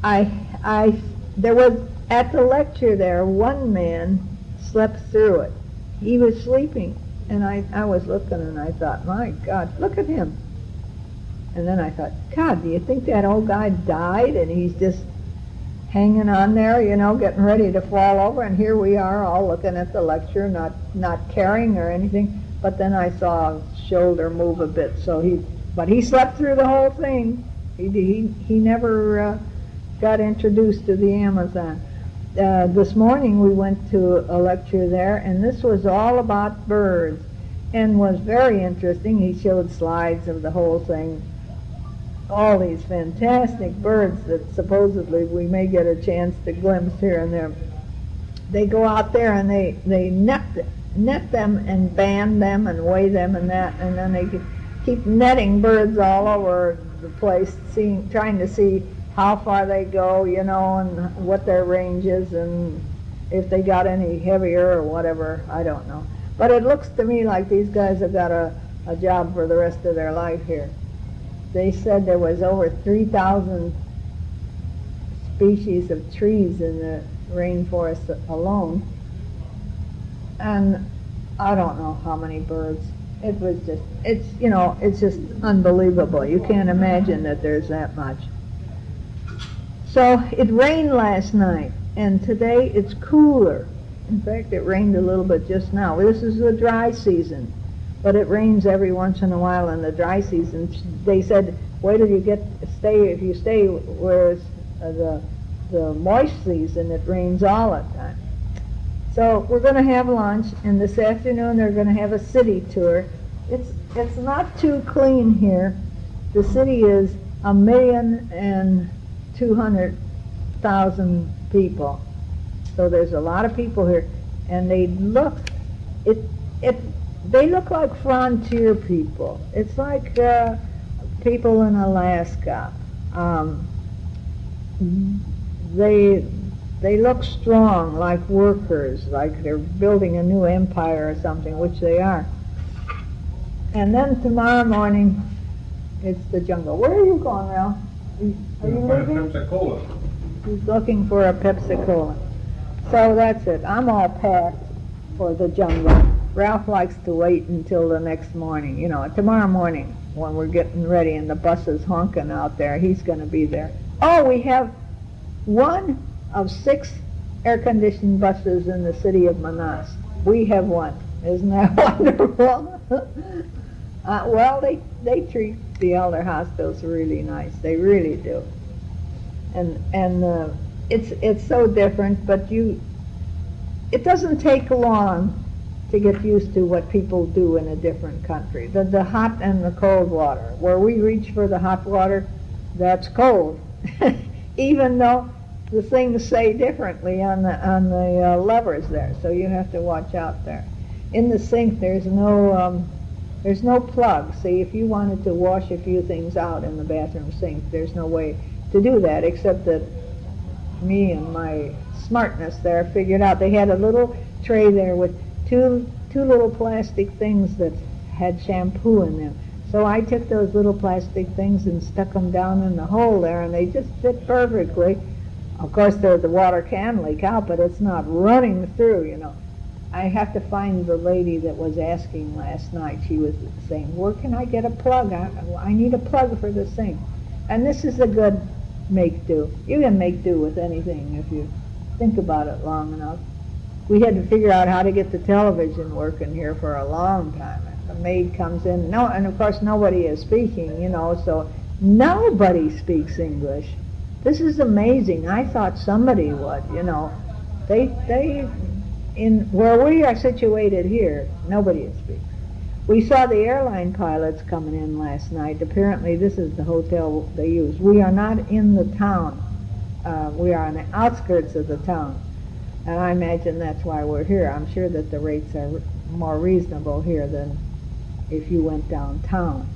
There was, at the lecture there, one man slept through it. He was sleeping, and I was looking, and I thought, my God, look at him. And then I thought, God, do you think that old guy died, and he's just hanging on there, you know, getting ready to fall over, and here we are all looking at the lecture, not caring or anything. But then I saw his shoulder move a bit, but he slept through the whole thing. He never got introduced to the Amazon. This morning we went to a lecture there, and this was all about birds, and was very interesting. He showed slides of the whole thing, all these fantastic birds that supposedly we may get a chance to glimpse here and there. They go out there and they net them and band them and weigh them and that, and then they keep netting birds all over the place, trying to see how far they go, you know, and what their range is, and if they got any heavier or whatever, I don't know. But it looks to me like these guys have got a job for the rest of their life here. They said there was over 3,000 species of trees in the rainforest alone, and I don't know how many birds. It's just unbelievable. You can't imagine that there's that much. So it rained last night, and today it's cooler. In fact, it rained a little bit just now. This is the dry season, but it rains every once in a while in the dry season. They said, wait till you if you stay where it's the moist season, it rains all the time. So we're going to have lunch, and this afternoon they're going to have a city tour. It's not too clean here. The city is 1,200,000 people. So there's a lot of people here, and they look like frontier people. It's like people in Alaska. They look strong, like workers, like they're building a new empire or something, which they are. And then tomorrow morning, it's the jungle. Where are you going, Ralph? Are you leaving? Pepsi-Cola. He's looking for a Pepsi-Cola. So that's it. I'm all packed for the jungle. Ralph likes to wait until the next morning. You know, tomorrow morning when we're getting ready and the bus is honking out there, he's going to be there. Oh, we have one of 6 air-conditioned buses in the city of Manas. We have one. Isn't that wonderful? Well, they treat the elder hospitals really nice. They really do. And it's so different, but it doesn't take long to get used to what people do in a different country. The hot and the cold water. Where we reach for the hot water, that's cold. Even though the things say differently on the levers there, so you have to watch out there. In the sink, there's no plug. See, if you wanted to wash a few things out in the bathroom sink, there's no way to do that, except that me and my smartness there figured out they had a little tray there with two little plastic things that had shampoo in them. So I took those little plastic things and stuck them down in the hole there, and they just fit perfectly. Of course, the water can leak out, but it's not running through, you know. I have to find the lady that was asking last night. She was saying, where can I get a plug? I need a plug for the sink. And this is a good make-do. You can make do with anything if you think about it long enough. We had to figure out how to get the television working here for a long time. The maid comes in, and of course nobody is speaking, you know, so nobody speaks English. This is amazing. I thought somebody would, you know. In where we are situated here, nobody speaks. We saw the airline pilots coming in last night. Apparently this is the hotel they use. We are not in the town. We are on the outskirts of the town. And I imagine that's why we're here. I'm sure that the rates are more reasonable here than if you went downtown.